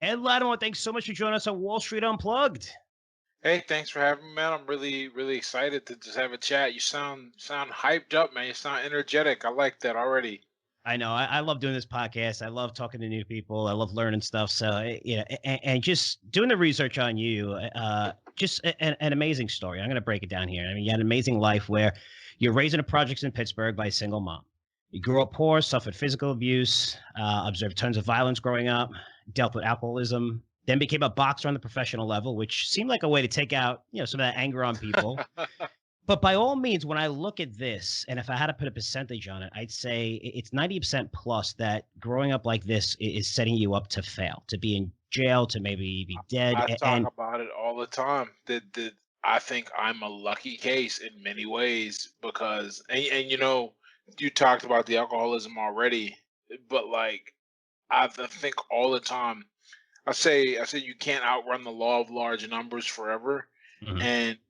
Ed Latimore, thanks so much for joining us on Wall Street Unplugged. Hey, thanks for having me, man. I'm really excited to just have a chat. You sound hyped up, man. You sound energetic. I like that already. I know I love doing this podcast. I love talking to new people. I love learning stuff. So, and just doing the research on you, just an amazing story. I'm going to break it down here. I mean, you had an amazing life where you're raised in the projects in Pittsburgh by a single mom. You grew up poor, suffered physical abuse, observed tons of violence growing up, dealt with alcoholism, then became a boxer on the professional level, which seemed like a way to take out, some of that anger on people. But by all means, when I look at this, and if I had to put a percentage on it, I'd say it's 90% plus that growing up like this is setting you up to fail, to be in jail, to maybe be dead. I talk And about it all the time. That I think I'm a lucky case in many ways because and you talked about the alcoholism already, but like I think all the time I say you can't outrun the law of large numbers forever. Mhm.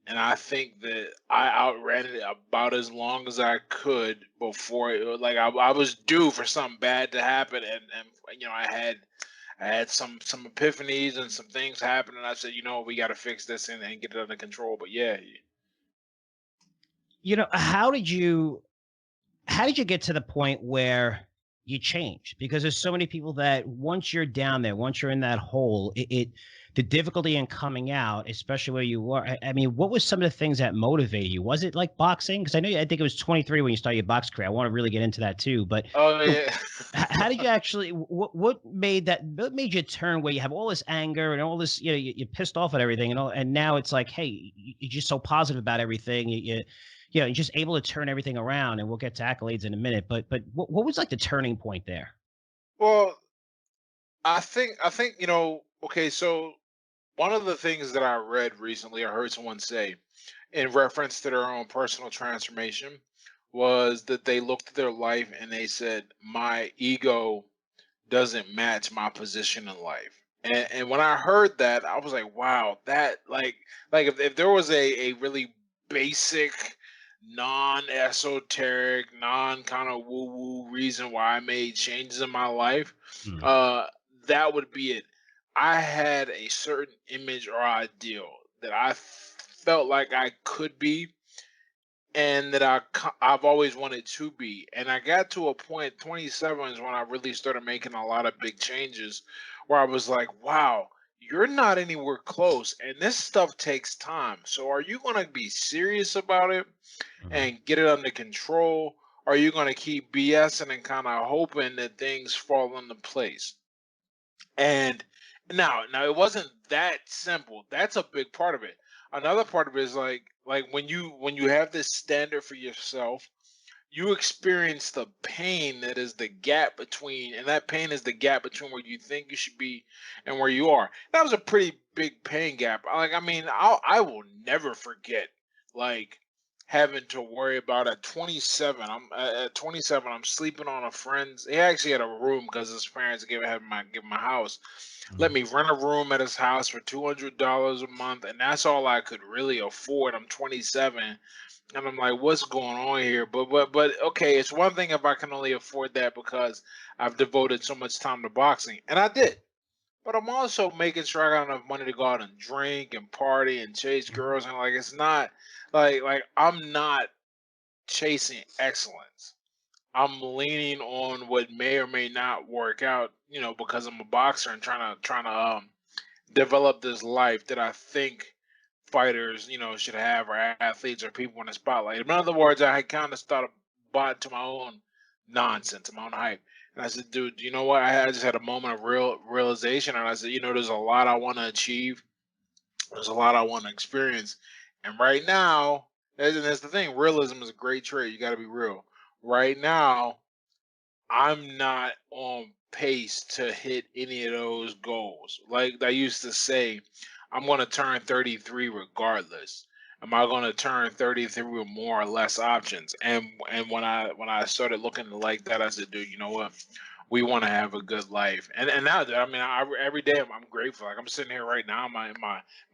And I think that I outran it about as long as I could before like I was due for something bad to happen and I had some epiphanies and some things happen and I said, we gotta fix this and get it under control. But yeah, how did you get to the point where you changed? Because there's so many people that once you're down there, once you're in that hole, the difficulty in coming out, especially where you were. I mean, what was some of the things that motivated you? Was it like boxing? Because I think it was 23 when you started your box career. I want to really get into that too. But oh you know, yeah. how did you actually? What made you turn where you have all this anger and all this? You're pissed off at everything and all, and now it's like, hey, you're just so positive about everything. You're just able to turn everything around, and we'll get to accolades in a minute. But what was like the turning point there? Well, I think okay, so one of the things that I read recently, I heard someone say in reference to their own personal transformation was that they looked at their life and they said, my ego doesn't match my position in life. And when I heard that, I was like, wow, that like if there was a really basic, non-esoteric, non kind of woo-woo reason why I made changes in my life, Mm, uh that would be it. I had a certain image or ideal that I felt like I could be and that I've always wanted to be. And I got to a point, 27 is when I really started making a lot of big changes where I was like, wow, you're not anywhere close. And this stuff takes time. So are you going to be serious about it mhm. and get it under control? Or are you going to keep BSing and kind of hoping that things fall into place? And now it wasn't that simple. That's a big part of it. Another part of it is like when you have this standard for yourself, you experience the pain that is the gap between, and that pain is the gap between where you think you should be and where you are. That was a pretty big pain gap. Like I mean, I will never forget like having to worry about at 27. At 27. I'm sleeping on a friend's. He actually had a room because his parents give my house. Let Mhm. me rent a room at his house for $200 a month, and that's all I could really afford. I'm 27 and I'm like, what's going on here? But okay, it's one thing if I can only afford that because I've devoted so much time to boxing, and I did. But I'm also making sure I got enough money to go out and drink and party and chase Mhm. girls, and like it's not like I'm not chasing excellence. I'm leaning on what may or may not work out, because I'm a boxer and trying to develop this life that I think fighters, should have, or athletes or people in the spotlight. In other words, I kind of started bought to my own nonsense, my own hype. And I said, dude, you know what? I just had a moment of real realization, and I said, there's a lot I want to achieve. There's a lot I want to experience, and right now, that's the thing. Realism is a great trait. You got to be real. Right now, I'm not on pace to hit any of those goals. Like I used to say, I'm going to turn 33 regardless. Am I going to turn 33 with more or less options? And when I started looking at it like that, I said, dude, you know what? We want to have a good life. And now, I mean, every day I'm grateful. Like I'm sitting here right now in my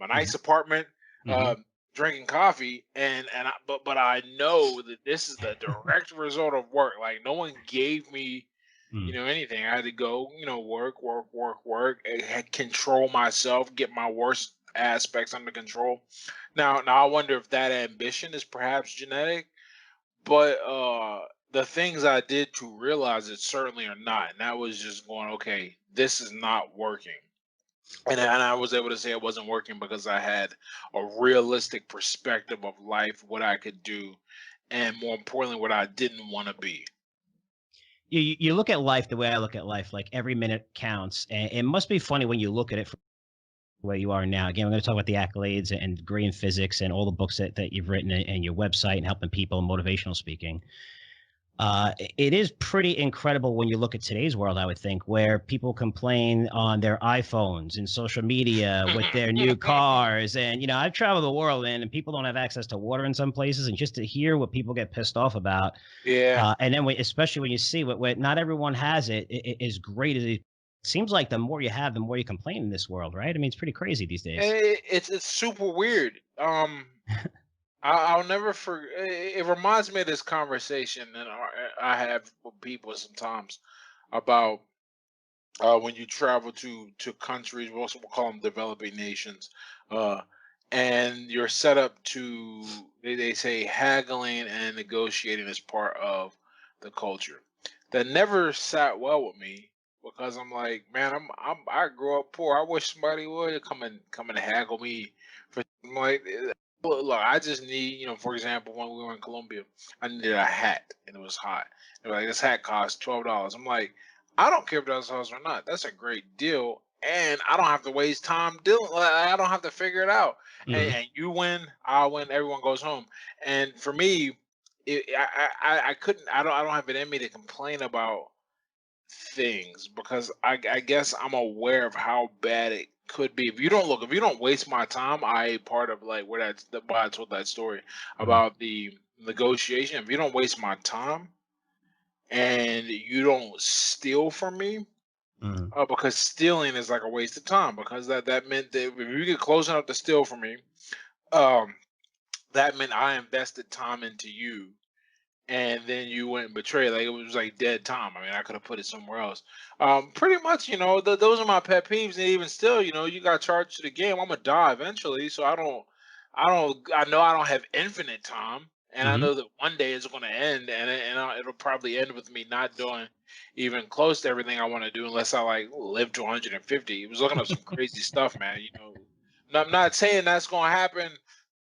nice Mhm. apartment. Mhm. Um, Drinking coffee but I know that this is the direct result of work. Like no one gave me Mm. anything. I had to go, work, work, work, work, control myself, get my worst aspects under control. Now I wonder if that ambition is perhaps genetic, but the things I did to realize it certainly are not. And that was just going, okay, this is not working. And I was able to say it wasn't working because I had a realistic perspective of life, what I could do, and more importantly, what I didn't want to be. You look at life the way I look at life, like every minute counts. And it must be funny when you look at it from where you are now. Again, we're going to talk about the accolades and degree in physics and all the books that you've written and your website and helping people and motivational speaking. It is pretty incredible when you look at today's world, I would think, where people complain on their iPhones and social media with their new cars. And, I've traveled the world, man, and people don't have access to water in some places. And just to hear what people get pissed off about, Yeah. and then especially when you see what not everyone has is great as it seems like the more you have, the more you complain in this world, right? I mean, it's pretty crazy these days. It's super weird. I'll never forget. It reminds me of this conversation that I have with people sometimes about when you travel to countries. We also call them developing nations, uh, and you're set up to. They say haggling and negotiating is part of the culture. That never sat well with me because I'm like, man, I grew up poor. I wish somebody would come and haggle me for. I'm like, look, I just need, for example, when we were in Colombia, I needed a hat and it was hot. They were like, this hat costs $12. I'm like, I don't care if that's us or not. That's a great deal, and I don't have to waste time dealing. Like, I don't have to figure it out. And, Hmm. and you win, I win. Everyone goes home. And for me, I couldn't. I don't have it in me to complain about things because I guess I'm aware of how bad it could be. If you don't waste my time, I part of like why I told that story Hmm. about the negotiation. If you don't waste my time and you don't steal from me, Hmm. because stealing is like a waste of time because that meant that if you get close enough to steal from me, um, that meant I invested time into you, and then you went and betrayed. Like it was like dead time. I mean, I could have put it somewhere else. Pretty much, those are my pet peeves. And even still, you got charged to the game. I'm gonna die eventually, so I know I don't have infinite time, and I Hmm. know that one day it's gonna end, it'll probably end with me not doing even close to everything I want to do unless I like live to 150. It was looking up some crazy stuff, man. And I'm not saying that's gonna happen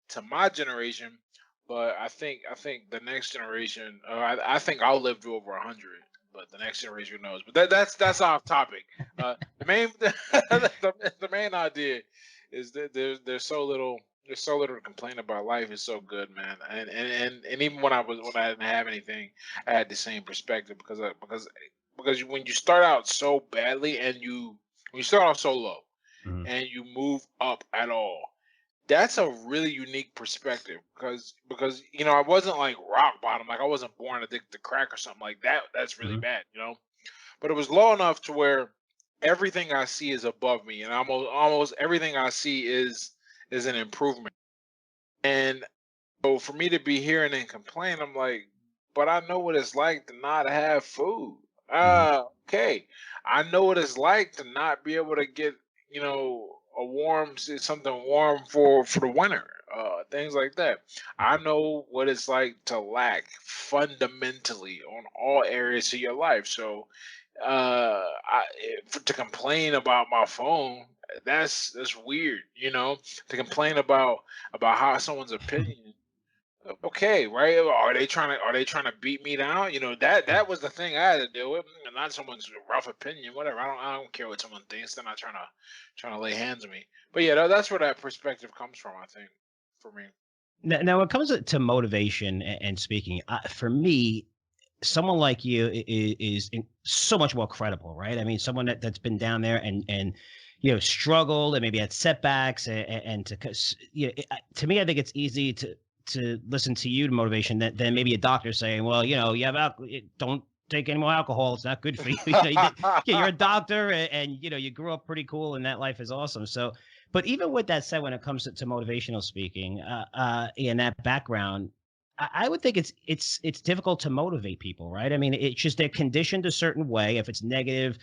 to my generation, but I think the next generation, I think I'll live to over 100, but the next generation knows. But that's off topic. The main the main idea is that there's so little to complain about. Life is so good, man. And even when I didn't have anything, I had the same perspective because when you start out so badly and when you start off so low Hmm. and you move up at all, that's a really unique perspective because I wasn't like rock bottom, like I wasn't born addicted to crack or something like that. That's really Hmm. bad. But it was low enough to where everything I see is above me, and almost everything I see is an improvement. And so for me to be hearing and complain, I'm like, but I know what it's like to not have food. Hmm. Okay. I know what it's like to not be able to get, something warm for the winter. Things like that. I know what it's like to lack fundamentally on all areas of your life. So, to complain about my phone, that's weird. To complain about how someone's opinion. Okay, right? Are they trying to beat me down? That was the thing I had to deal with. Not someone's rough opinion, whatever. I don't care what someone thinks. They're not trying to lay hands on me. But yeah, that's where that perspective comes from. I think for me. Now, when it comes to motivation and speaking, for me, someone like you is so much more credible, right? I mean, someone that's been down there and struggled and maybe had setbacks and to me, I think it's easy to listen to you to motivation than maybe a doctor saying, well, you have don't take any more alcohol. It's not good for you. You're a doctor and you grew up pretty cool and that life is awesome. So, but even with that said, when it comes to motivational speaking, in that background, I would think it's difficult to motivate people, right? I mean, it's just they're conditioned a certain way. If it's negative,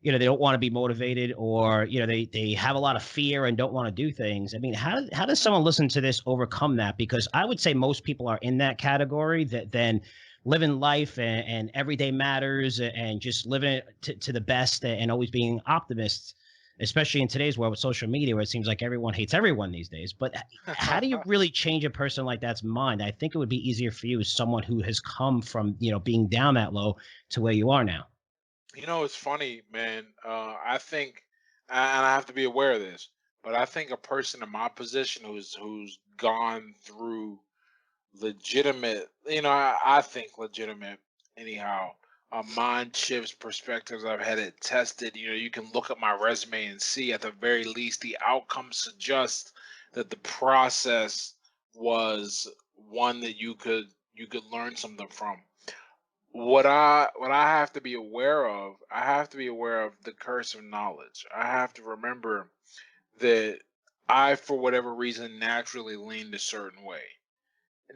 they don't want to be motivated, or they have a lot of fear and don't want to do things. I mean, how does someone listen to this overcome that? Because I would say most people are in that category, that then living life, and everyday matters, and just living it to the best, and always being optimists, especially in today's world with social media, where it seems like everyone hates everyone these days. But how do you really change a person like that's mind? I think it would be easier for you as someone who has come from being down that low to where you are now. It's funny, man. I think, and I have to be aware of this, but I think a person in my position who's gone through legitimate, I think legitimate anyhow. Mind shifts, perspectives. I've had it tested. You can look at my resume and see at the very least the outcome suggests that the process was one that you could learn something from. What I have to be aware of, I have to be aware of the curse of knowledge. I have to remember that I, for whatever reason, naturally leaned a certain way.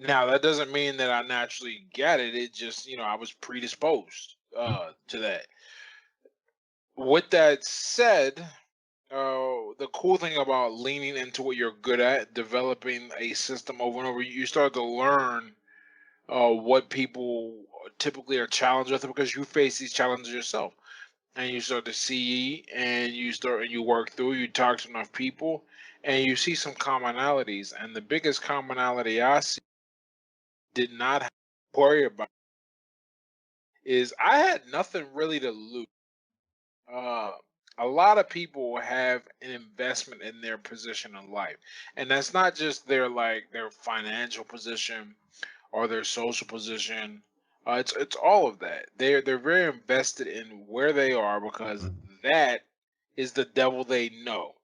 Now, that doesn't mean that I naturally get it. It just, I was predisposed Mhm. to that. With that said, the cool thing about leaning into what you're good at, developing a system over and over, you start to learn what people typically are challenged with because you face these challenges yourself. And you start to see, and you work through, you talk to enough people, and you see some commonalities. And the biggest commonality I see, did not have to worry about, is I had nothing really to lose. Uh, a lot of people have an investment in their position in life, and that's not just their financial position or their social position. It's all of that. They're very invested in where they are because Mhm. that is the devil they know,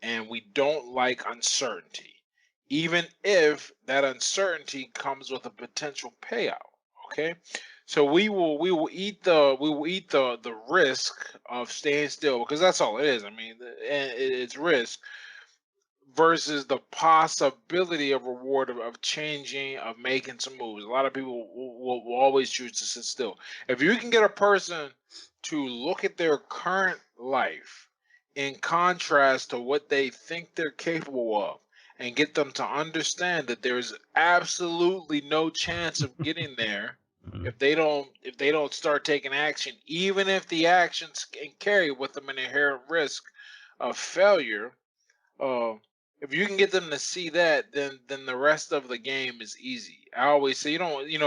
and we don't like uncertainty, even if that uncertainty comes with a potential payout. Okay, so we will eat the risk of staying still because that's all it is. I mean, and it's risk versus the possibility of reward of changing, of making some moves. A lot of people will always choose to sit still. If you can get a person to look at their current life in contrast to what they think they're capable of, and get them to understand that there's absolutely no chance of getting there Mhm. if they don't start taking action, even if the actions can carry with them an inherent risk of failure. uh, if you can get them to see that, then the rest of the game is easy. I always say,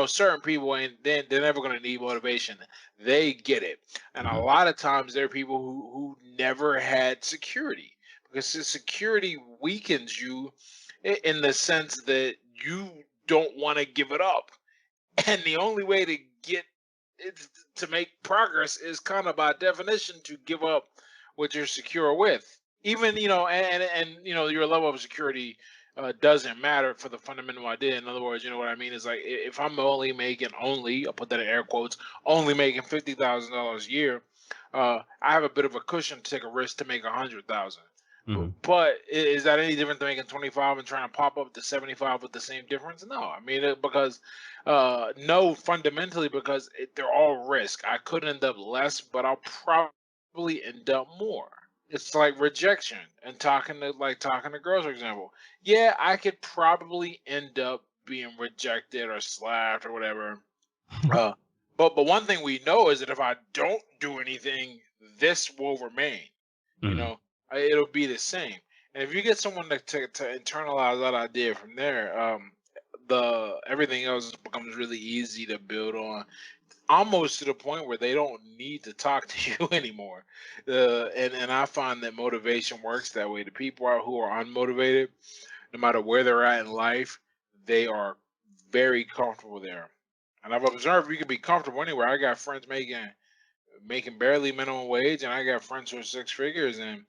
certain people ain't they're never gonna need motivation. They get it, and a Mhm. lot of times there are people who never had security because the security weakens you in the sense that you don't want to give it up, and the only way to get it to make progress is kind of by definition to give up what you're secure with. Even and your level of security doesn't matter for the fundamental idea. In other words, what I mean is like if I'm only, I'll put that in air quotes, only making $50,000 a year, I have a bit of a cushion to take a risk to make 100,000. Mhm. But is that any different than making 25 and trying to pop up to 75 with the same difference? No, I mean because no, fundamentally because they're all risk. I could end up less, but I'll probably end up more. It's like rejection and talking to girls, for example. Yeah, I could probably end up being rejected or slapped or whatever. Uh, but one thing we know is that if I don't do anything, this will remain. You Mhm. know, it'll be the same. And if you get someone to internalize that idea from there, the everything else becomes really easy to build on, almost to the point where they don't need to talk to you anymore. And I find that motivation works that way. The people who are unmotivated, no matter where they're at in life, they are very comfortable there. And I've observed you can be comfortable anywhere. I got friends making barely minimum wage, and I got friends who are six figures, and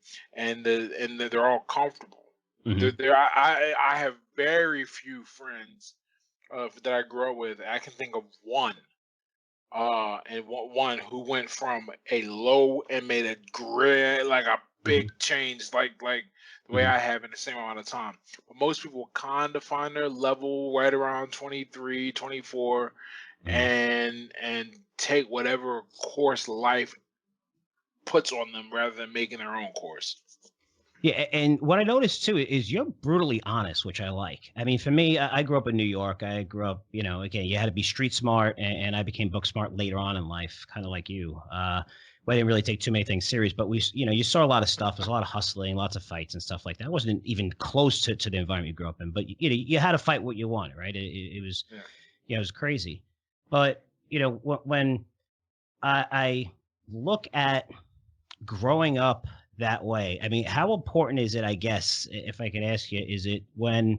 they're all comfortable. Mhm. I have very few friends that I grew up with. I can think of one, and one who went from a low and made a great, like a Hmm. big change like the way Hmm. I have in the same amount of time. But most people kind of find their level right around 23, 24, Hmm. and take whatever course life puts on them rather than making their own course. Yeah, and what I noticed too is you're brutally honest, which I like. I mean, for me, I grew up in New York. I grew up, again, you had to be street smart, and I became book smart later on in life, kind of like you. But I didn't really take too many things serious. But you saw a lot of stuff. There's a lot of hustling, lots of fights and stuff like that. I wasn't even close to the environment you grew up in, but you had to fight what you wanted, right? It was, Yeah. yeah, it was crazy. But when I look at growing up that way, I mean, how important is it, I guess, if I could ask you, is it when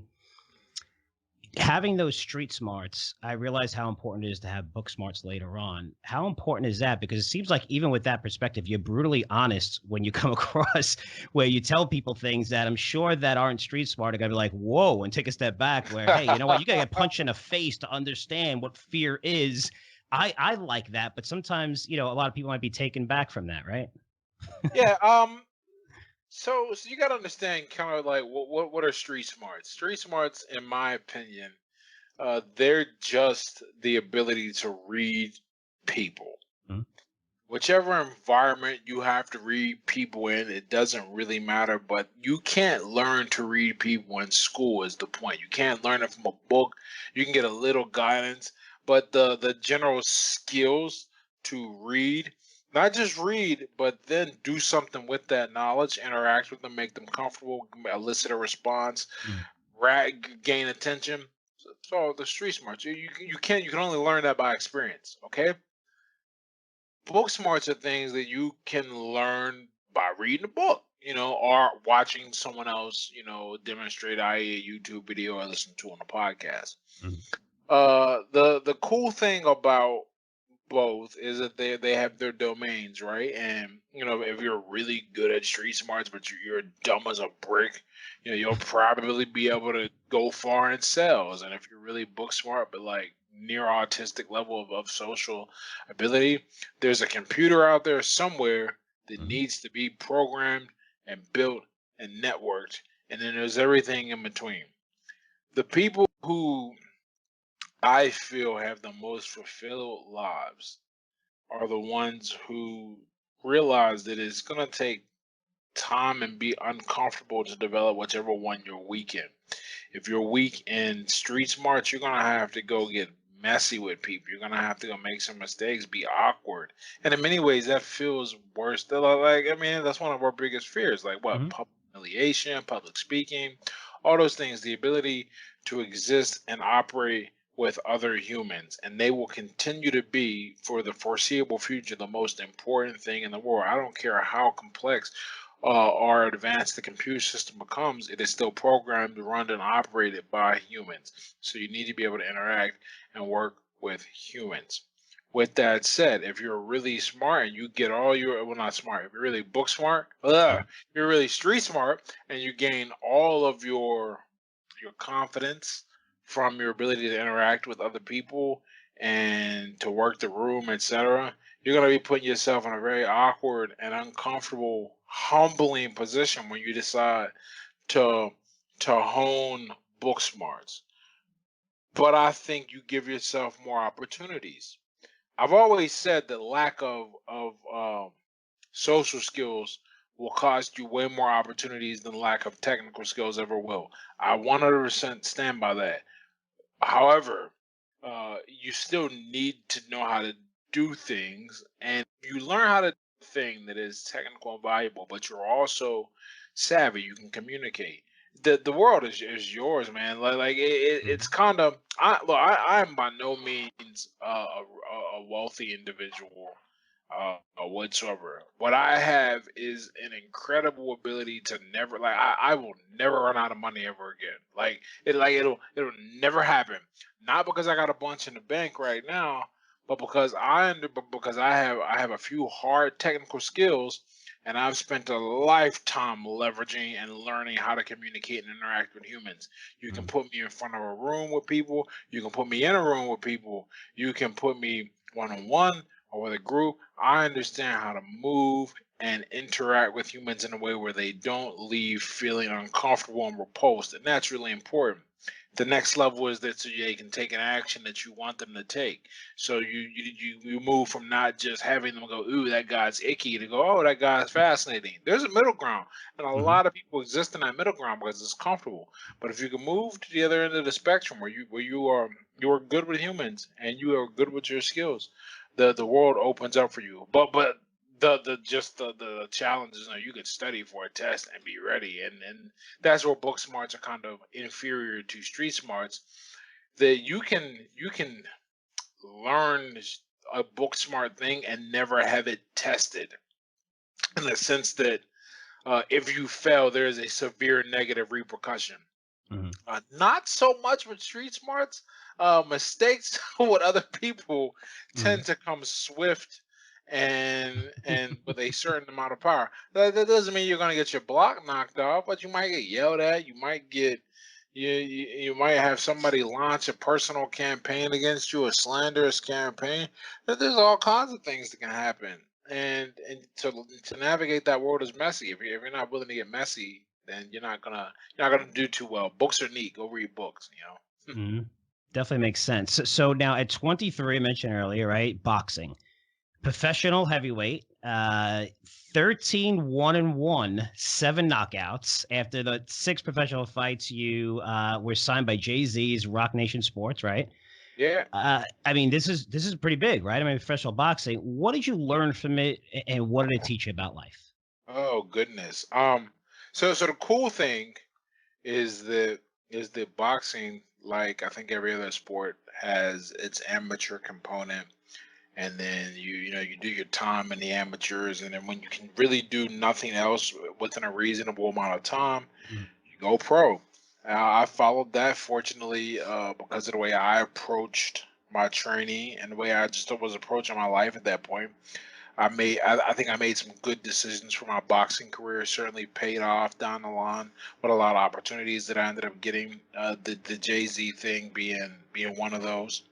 having those street smarts, I realize how important it is to have book smarts later on. How important is that? Because it seems like even with that perspective, you're brutally honest when you come across where you tell people things that I'm sure that aren't street smart are gonna be like, whoa, and take a step back where, hey, you know what, you gotta get punched in the face to understand what fear is. I like that, but sometimes, a lot of people might be taken back from that, right? Yeah. So you got to understand kind of like what are street smarts? Street smarts, in my opinion, they're just the ability to read people. Mhm. Whichever environment you have to read people in, it doesn't really matter. But you can't learn to read people in school. Is the point? You can't learn it from a book. You can get a little guidance, but the general skills to read, not just read, but then do something with that knowledge, interact with them, make them comfortable, elicit a response, Mhm. gain attention. So the street smarts, you can only learn that by experience. Okay, book smarts are things that you can learn by reading a book, or watching someone else, demonstrate, i.e., a YouTube video or listen to on a podcast. Mhm. The cool thing about both is that they have their domains, right? And if you're really good at street smarts, but you're dumb as a brick, you'll probably be able to go far in sales. And if you're really book smart, but like near autistic level of social ability, there's a computer out there somewhere that Mhm. needs to be programmed and built and networked, and then there's everything in between. The people who I feel have the most fulfilled lives are the ones who realize that it's going to take time and be uncomfortable to develop whichever one you're weak in. If you're weak in street smarts, you're going to have to go get messy with people. You're going to have to go make some mistakes, be awkward. And in many ways, that feels worse. I mean, that's one of our biggest fears. Like what? Mhm. Public humiliation, public speaking, all those things. The ability to exist and operate with other humans, and they will continue to be for the foreseeable future the most important thing in the world. I don't care how complex or advanced the computer system becomes, it is still programmed, run, and operated by humans. So you need to be able to interact and work with humans. With that said, if you're really smart and you get all your, well, not smart, if you're really book smart, Mhm. you're really street smart, and you gain all of your confidence from your ability to interact with other people and to work the room, etc., you're going to be putting yourself in a very awkward and uncomfortable, humbling position when you decide to hone book smarts. But I think you give yourself more opportunities. I've always said that lack of social skills will cost you way more opportunities than lack of technical skills ever will. I 100% stand by that. However, you still need to know how to do things, and you learn how to do a thing that is technical and valuable, but you're also savvy. You can communicate. The world is yours, man. It's Mhm. kind of I am by no means a wealthy individual whatsoever. What I have is an incredible ability to never I will never run out of money ever again. It'll never happen. Not because I got a bunch in the bank right now, but because I have a few hard technical skills, and I've spent a lifetime leveraging and learning how to communicate and interact with humans. You can Mhm. put me in front of a room with people, you can put me in a room with people, you can put me one on one or with a group. I understand how to move and interact with humans in a way where they don't leave feeling uncomfortable and repulsed. And that's really important. The next level is that so they can take an action that you want them to take. So you move from not just having them go, ooh, that guy's icky, to go, oh, that guy's fascinating. There's a middle ground, and a Hmm. lot of people exist in that middle ground because it's comfortable. But if you can move to the other end of the spectrum, where you are good with humans and you are good with your skills, the world opens up for you. But the challenges, you could study for a test and be ready, and that's where book smarts are kind of inferior to street smarts. That you can learn a book smart thing and never have it tested, in the sense that if you fail, there is a severe negative repercussion. Hmm. Not so much with street smarts. Mistakes with other people Hmm. tend to come swift and with a certain amount of power. That doesn't mean you're gonna get your block knocked off, but you might get yelled at. You might get you might have somebody launch a personal campaign against you, a slanderous campaign. There's all kinds of things that can happen. And to navigate that world is messy. If you're not willing to get messy, then you're not gonna do too well. Books are neat. Go read books. Hmm. Definitely makes sense. So now at 23, I mentioned earlier, right? Boxing, professional heavyweight, 13 1-1, 7 knockouts. After the 6 professional fights, you were signed by Jay-Z's Rock Nation Sports, right? Yeah. I mean, this is pretty big, right? I mean, professional boxing. What did you learn from it, and what did it teach you about life? Oh goodness. So the cool thing is that boxing, like I think every other sport, has its amateur component, and then you do your time in the amateurs, and then when you can really do nothing else within a reasonable amount of time, Mhm. you go pro. I followed that, fortunately, because of the way I approached my training and the way I just was approaching my life at that point. I think I made some good decisions for my boxing career. Certainly paid off down the line with a lot of opportunities that I ended up getting. The Jay Z thing being one of those.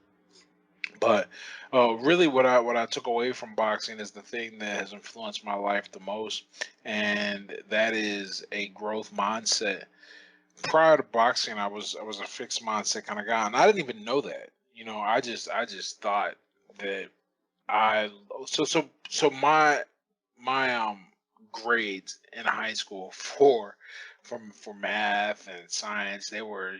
But really, what I took away from boxing is the thing that has influenced my life the most, and that is a growth mindset. Prior to boxing, I was a fixed mindset kind of guy, and I didn't even know that. I just thought that I so my grades in high school for math and science, they were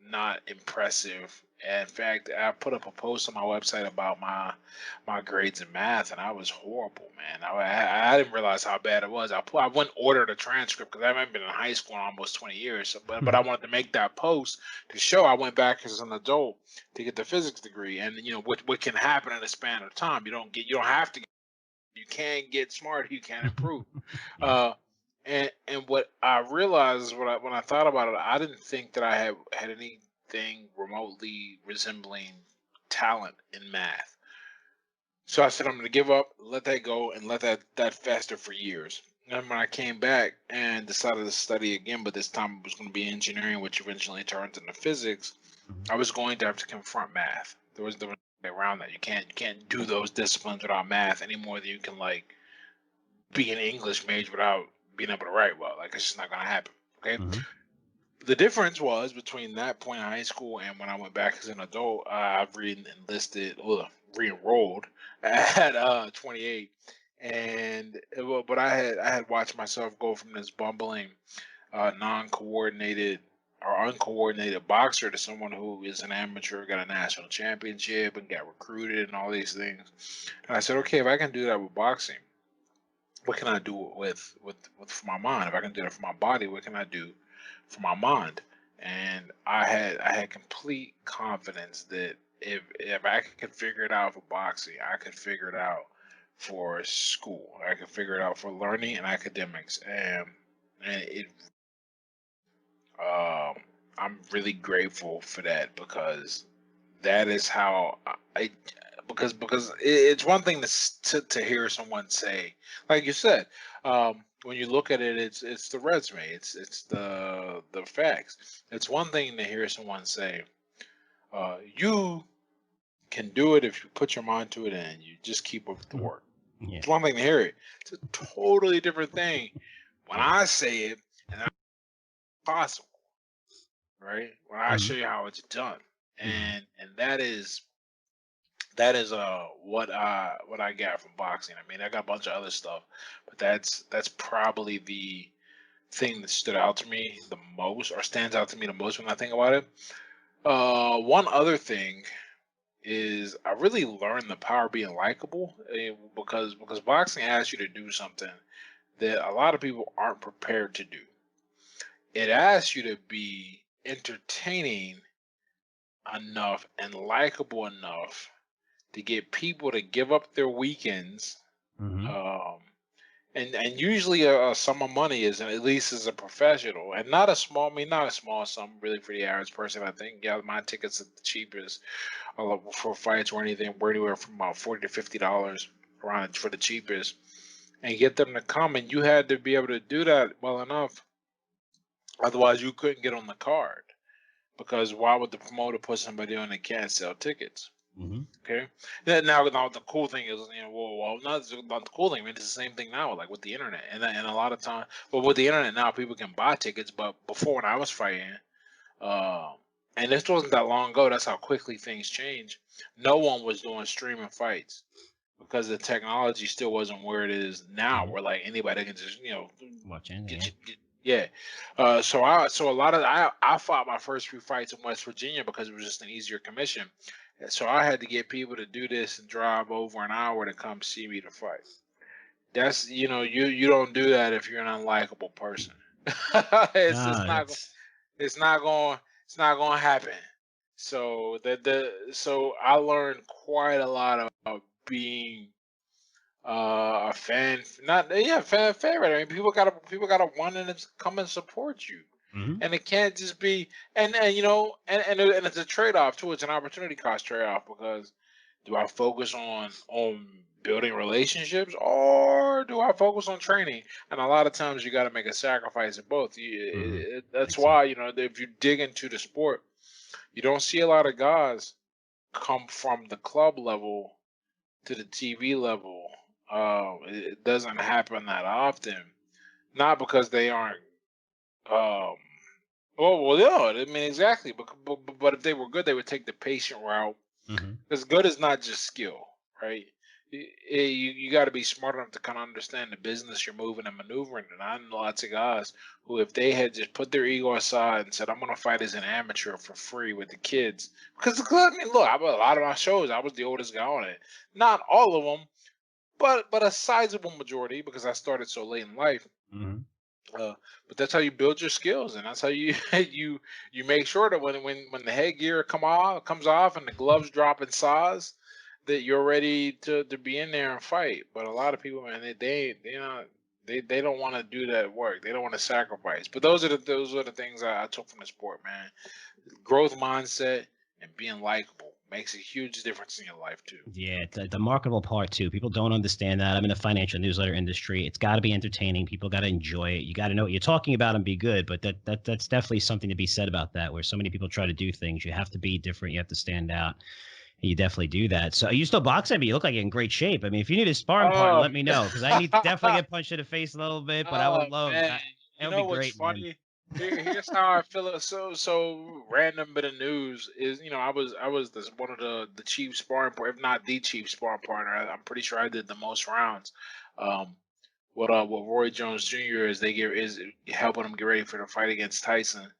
not impressive. In fact, I put up a post on my website about my grades in math, and I was horrible, man. I didn't realize how bad it was. I went and ordered a transcript because I haven't been in high school in almost 20 years. But I wanted to make that post to show I went back as an adult to get the physics degree, and what can happen in a span of time. You don't have to. You can get smarter. You can improve. Yeah. Uh, and what I realized when I thought about it, I didn't think that I had anything remotely resembling talent in math. So I said I'm going to give up, let that go, and let that fester for years. And when I came back and decided to study again, but this time it was going to be engineering, which eventually turned into physics, Mhm. I was going to have to confront math. There was no way around that. You can't do those disciplines without math any more than you can like be an English major without being able to write well. Like it's just not gonna happen. Okay. Mhm. The difference was between that point in high school and when I went back as an adult. I've re-enrolled at 28, and but I had watched myself go from this bumbling, non-coordinated or uncoordinated boxer to someone who is an amateur, got a national championship, and got recruited and all these things. And I said, okay, if I can do that with boxing, what can I do with for my mind? If I can do that for my body, what can I do for my mind? And I had complete confidence that if I could figure it out for boxing, I could figure it out for school. I could figure it out for learning and academics. And it I'm really grateful for that because that is how I because it's one thing to hear someone say, like you said, when you look at it, it's the resume, it's the facts. It's one thing to hear someone say, you can do it if you put your mind to it and you just keep up with the Mhm. work. Yeah. It's one thing to hear it. It's a totally different thing when Yeah. I say it and that's possible, right? When I show Mhm. you how it's done, Mhm. and that is what I got from boxing. I mean, I got a bunch of other stuff, but that's probably the thing that stood out to me the most, or stands out to me the most when I think about it. One other thing is I really learned the power of being likable, because boxing asks you to do something that a lot of people aren't prepared to do. It asks you to be entertaining enough and likable enough to get people to give up their weekends, Mhm. um, and usually a sum of money is, at least as a professional, and not a small, I mean, not a small sum really for the average person. I think, yeah, my tickets at the cheapest for fights or anything were anywhere from about $40 to $50 around for the cheapest, and get them to come. And you had to be able to do that well enough, otherwise you couldn't get on the card. Because why would the promoter put somebody on that can't sell tickets? Mhm. Okay. Now the cool thing is, not the cool thing. I mean, it's the same thing now, like with the internet, and a lot of time. But with the internet now, people can buy tickets. But before, when I was fighting, uh, and this wasn't that long ago, that's how quickly things change. No one was doing streaming fights because the technology still wasn't where it is now, Mhm. where like anybody can just Watch anything. get Yeah. you. Yeah. So a lot of I fought my first few fights in West Virginia because it was just an easier commission. So I had to get people to do this and drive over an hour to come see me to fight. That's, you don't do that if you're an unlikable person. It's No, not that's it's not going it's not going to happen. So I learned quite a lot about being a fan, not yeah, fan favorite. I mean, people gotta want and come and support you, mhm. and it can't just be, and it's a trade off too. It's an opportunity cost trade off, because do I focus on building relationships, or do I focus on training? And a lot of times you got to make a sacrifice of both. Mhm. That's Big time. why, if you dig into the sport, you don't see a lot of guys come from the club level to the TV level. It doesn't happen that often. Not because they aren't. Um, well, yeah. I mean, exactly. But if they were good, they would take the patient route. Mhm. Because good is not just skill, right? You got to be smart enough to kind of understand the business you're moving and maneuvering. And I know lots of guys who, if they had just put their ego aside and said, "I'm going to fight as an amateur for free with the kids," because I mean, look, a lot of my shows, I was the oldest guy on it. Not all of them, but a sizable majority, because I started so late in life. Mhm. Uh, but that's how you build your skills, and that's how you you make sure that when the headgear comes off and the gloves drop in size, that you're ready to be in there and fight. But a lot of people, man, they not they don't want to do that work. They don't want to sacrifice. But those are the things I took from the sport, man. Growth mindset and being likable makes a huge difference in your life too. Yeah, the marketable part too. People don't understand that. I'm in the financial newsletter industry. It's got to be entertaining. People got to enjoy it. You got to know what you're talking about and be good. But that's definitely something to be said about that. Where so many people try to do things, you have to be different. You have to stand out. And you definitely do that. So are you still boxing? But you look like you're in great shape. I mean, if you need a sparring partner, Oh, let me know because I need to definitely get punched in the face a little bit. But I would oh love. man, That you would be know what's great, man. funny? Here's how I feel. So random bit of news is, I was one of the chief sparring partner, if not the chief sparring partner. I'm pretty sure I did the most rounds. Um, what Roy Jones Jr. is helping him get ready for the fight against Tyson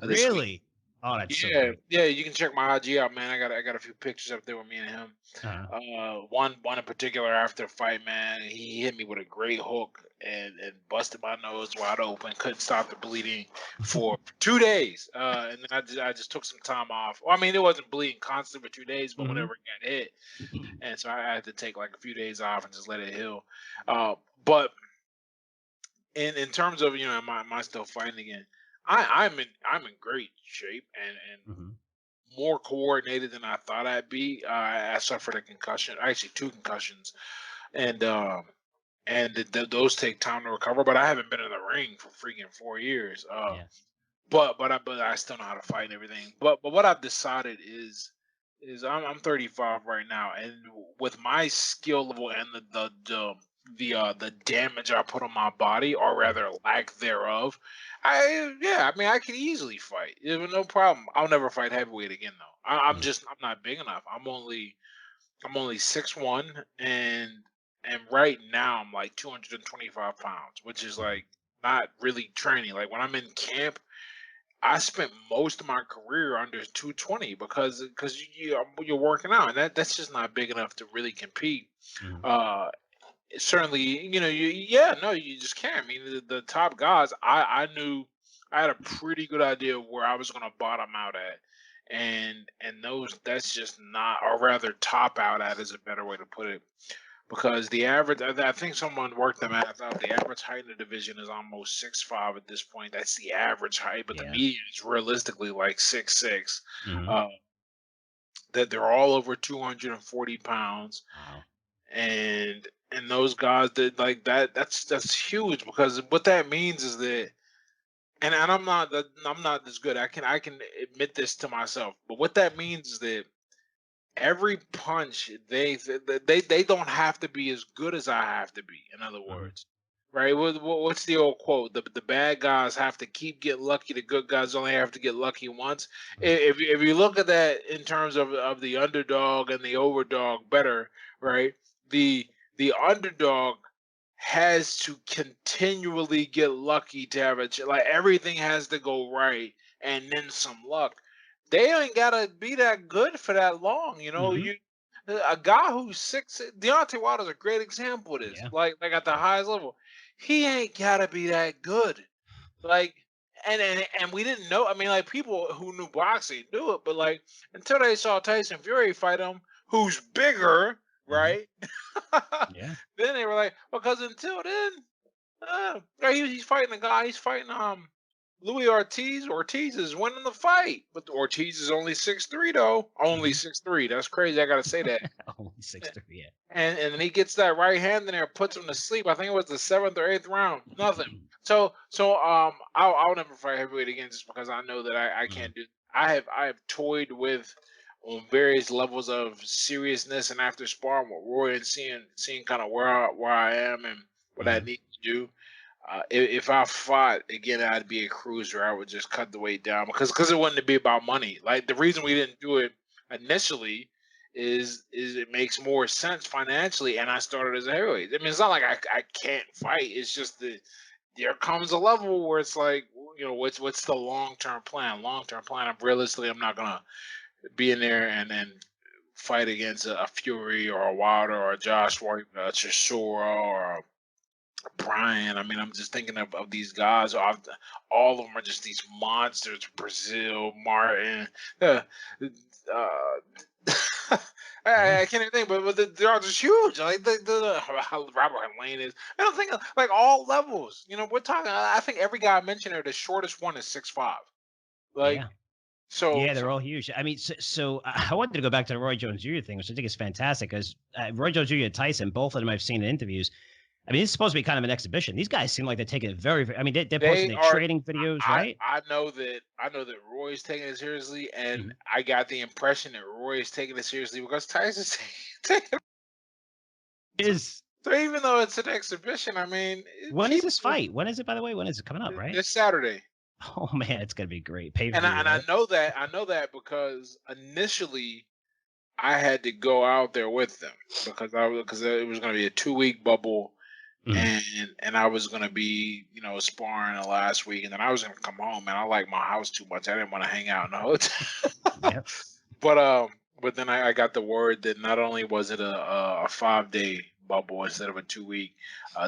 this week. Really? Oh, that's so Yeah, great. yeah, you can check my IG out, man. I got a few pictures up there with me and him. Uh, One in particular after the fight, man, he hit me with a great hook and busted my nose wide open. Couldn't stop the bleeding for 2 days. And then I just took some time off. Well, I mean, it wasn't bleeding constant for 2 days, but hmm whenever it got hit, and so I had to take like a few days off and just let it heal. But in terms of, am I still fighting again? I'm in great shape, and hmm more coordinated than I thought I'd be. I suffered a concussion, actually two concussions, and those take time to recover. But I haven't been in the ring for freaking 4 years. Yeah. But I still know how to fight and everything. But what I've decided is is I'm 35 right now, and with my skill level and the damage I put on my body, or Mm, rather lack thereof, I mean I could easily fight. There's no problem. I'll never fight heavyweight again though. I'm mm, just I'm not big enough. I'm only 6'1", and right now I'm like 225 pounds, which is mm, like not really training. Like when I'm in camp, I spent most of my career under 220 because you're working out, and that's just not big enough to really compete. mm, Uh, Certainly, yeah, no, you just can't. I mean, the top guys, I knew I had a pretty good idea of where I was going to bottom out at, and those that's just not, or rather, top out at is a better way to put it, because the average, I think someone worked the math out. The average height in the division is almost 6'5" at this point. That's the average height, but the yeah. median is realistically like 6'6". Hmm. Uh, that they're all over 240 pounds, Wow. and those guys that like that's huge, because what that means is that, and I'm not this good. I can admit this to myself, but what that means is that every punch they don't have to be as good as I have to be. In other Hmm. words, right? What's the old quote? The bad guys have to keep getting lucky. The good guys only have to get lucky once. If you look at that in terms of the underdog and the overdog, better, right? The the underdog has to continually get lucky to have like everything has to go right and then some luck. They ain't gotta be that good for that long, Hmm. You a guy who's six, Deontay Wilder's a great example of this. Yeah. Like at the highest level, he ain't gotta be that good. Like, and we didn't know. I mean, like people who knew boxing knew it, but like until they saw Tyson Fury fight him, who's bigger, Hmm. right? Yeah. Then they were like, because until then, right, he's fighting a guy. He's fighting Louis Ortiz. Ortiz is winning the fight, but Ortiz is only 6'3" though. Only Hmm. 6'3". That's crazy. I gotta say that. Only 6'3". Yeah. And then he gets that right hand in there, puts him to sleep. I think it was the seventh or eighth round. Nothing. So I'll never fight heavyweight again, just because I know that I Mm, can't do. I have toyed with on various levels of seriousness, and after sparring with Roy and seeing kind of where I am and what I mm, need to do. If I fought again, I'd be a cruiser. I would just cut the weight down, because it wouldn't be about money. Like the reason we didn't do it initially is it makes more sense financially, and I started as a heavyweight. I mean, it's not like I can't fight. It's just that there comes a level where it's like, what's the long term plan? Long term plan. Realistically, I'm not gonna be in there and then fight against a Fury or a Wilder or a Josh Wright, a Chisora or a Brian. I mean, I'm just thinking of these guys. All of them are just these monsters. Brazil, Martin. Uh, uh, yeah. I can't even think, but they're all just huge. Like how Robert Lane is. I don't think like all levels. We're talking. I think every guy I mentioned there, the shortest one is 6'5". Like Yeah. so, Yeah, they're so all huge. I mean, I wanted to go back to the Roy Jones Jr. thing, which I think is fantastic because Roy Jones Jr. and Tyson, both of them I've seen in interviews. I mean, it's supposed to be kind of an exhibition. These guys seem like they're taking it I mean, they're posting they their are. training videos, I right? I know that Roy's taking it seriously, and Mhm. I got the impression that Roy is taking it seriously because Tyson's taking. Is So even though it's an exhibition, I mean, When is this people. fight? When is it, by the way? When is it coming up, right? This Saturday, Oh man, it's gonna be great. Pay per and view, I right? know that because initially I had to go out there with them because it was going to be a 2 week bubble, Mhm. and I was going to be sparring the last week, and then I was going to come home, and I like my house too much. I didn't want to hang out in the hotel. Yep. But then I got the word that not only was it a 5 day bubble instead of a 2 week,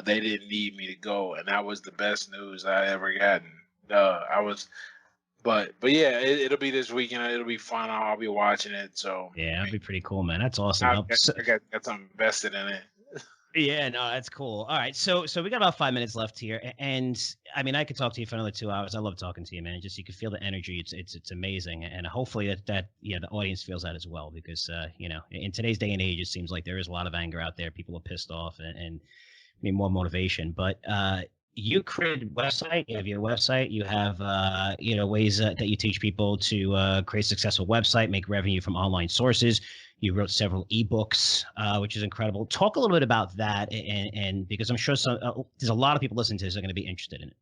they didn't need me to go, and that was the best news I ever gotten. I was, but yeah, it'll be this weekend. It'll be fun. I'll be watching it. So Yeah, I that'd mean, be pretty cool, man. That's awesome. I got I got some invested in it. Yeah, no, that's cool. All right, so we got about 5 minutes left here, and I mean, I could talk to you for another 2 hours. I love talking to you, man. Just you can feel the energy. It's amazing, and hopefully that yeah, the audience feels that as well, because in today's day and age, it seems like there is a lot of anger out there. People are pissed off, and need more motivation. But you created a website. You have your website. You have ways that you teach people to create a successful website, make revenue from online sources. You wrote several ebooks, which is incredible. Talk a little bit about that, and because I'm sure there's a lot of people listening to this are going to be interested in it.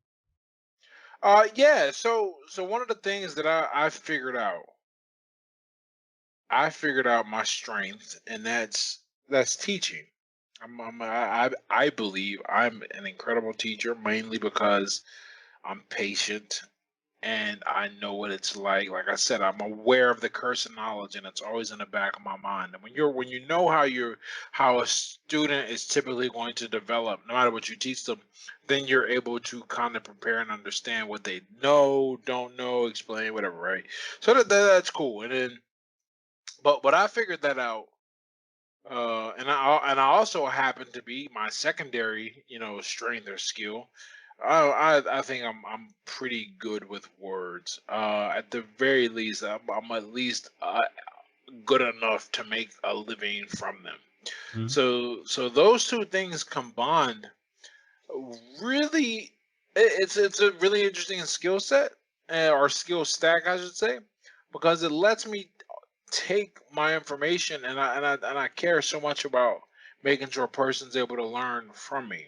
Yeah. So one of the things that I figured out my strength, and that's teaching. I believe I'm an incredible teacher, mainly because I'm patient and I know what it's like. Like I said, I'm aware of the curse of knowledge, and it's always in the back of my mind. And when you know how a student is typically going to develop, no matter what you teach them, then you're able to kind of prepare and understand what they know, don't know, explain, whatever, right? So that's cool. And then, but I figured that out. And I also happen to be my secondary, strength or skill. I think I'm pretty good with words. At the very least, I'm at least good enough to make a living from them. Mhm. So those two things combined, really, it's a really interesting skill set, or skill stack, I should say, because it lets me take my information, and I care so much about making sure a person's able to learn from me,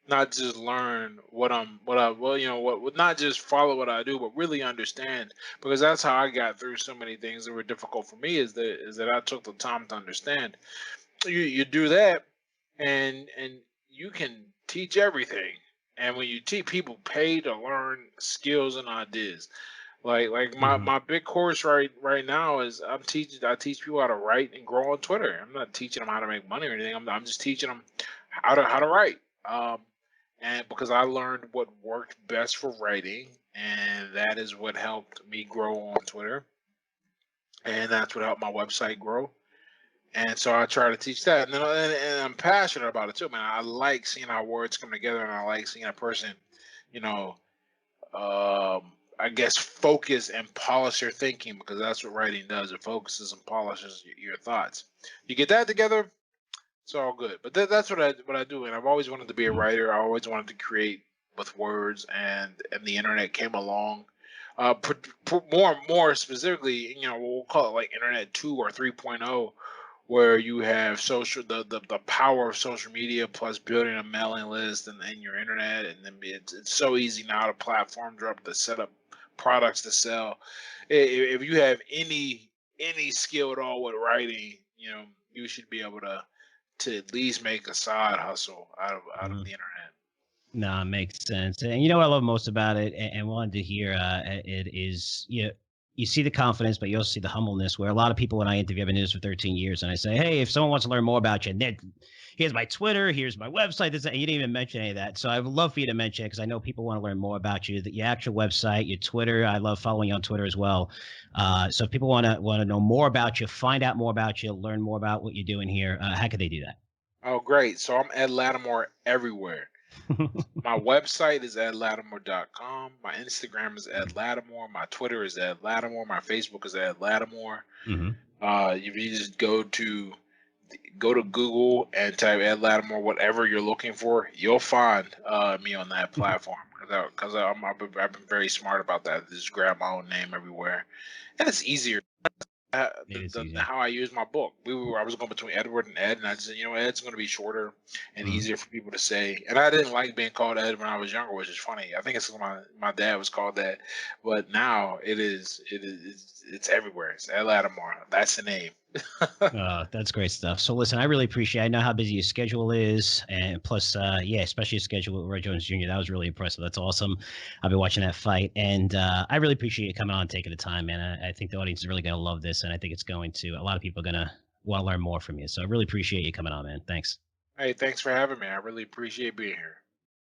not just learn what I well you know what not just follow what I do, but really understand, because that's how I got through so many things that were difficult for me, is that I took the time to understand. You do that, and you can teach everything. And when you teach, people pay to learn skills and ideas. Like my Mhm. my big course right now is I teach people how to write and grow on Twitter. I'm not teaching them how to make money or anything. I'm just teaching them how to write. And because I learned what worked best for writing, and that is what helped me grow on Twitter, and that's what helped my website grow. And so I try to teach that, and I'm passionate about it too, man. I like seeing how words come together, and I like seeing a person, you know, I guess, focus and polish your thinking, because that's what writing does. It focuses and polishes your thoughts. You get that together, it's all good. But that's what I do, and I've always wanted to be a Mhm. writer. I always wanted to create with words, and the internet came along. More specifically, we'll call it like Internet 2 or 3.0, where you have the power of social media plus building a mailing list and your internet, and then it's so easy now to platform drop to set up products to sell. If you have any skill at all with writing, you should be able to at least make a side hustle out of Mhm. the internet. No, it makes sense. And you know what I love most about it, and wanted to hear it is you see the confidence, but you also see the humbleness. Where a lot of people, when I interview, I've been doing this for 13 years, and I say, hey, if someone wants to learn more about you, here's my Twitter, here's my website. This, and you didn't even mention any of that. So I would love for you to mention it because I know people want to learn more about you. That your actual website, your Twitter. I love following you on Twitter as well. So if people want to know more about you, find out more about you, learn more about what you're doing here, how could they do Oh, great. So I'm at Latimore everywhere. that? My website is at latimore.com. My Instagram is at Latimore. My Twitter is at Latimore. My Facebook is at Latimore. Hmm. If you just go to Google and type Ed Latimore, whatever you're looking for, you'll find me on that platform. Because I've been very smart about that. Just grab my own name everywhere, and it's easier. It is The easier. how I use my book. I was going between Edward and Ed, and I said, Ed's going to be shorter and Mhm. easier for people to say. And I didn't like being called Ed when I was younger, which is funny. I think it's 'cause my dad was called that, but now it's everywhere. It's Ed Lattimore. That's the name. That's great stuff. So listen, I really appreciate. I know how busy your schedule is, and plus, yeah, especially your schedule with Roy Jones Jr. That was really impressive. That's awesome. I've been watching that fight, and I really appreciate you coming on and taking the time, man. I think the audience is really going to love this, and I think it's going to. A lot of people are going to want to learn more from you. So I really appreciate you coming on, man. Thanks. Hey, thanks for having me. I really appreciate being here.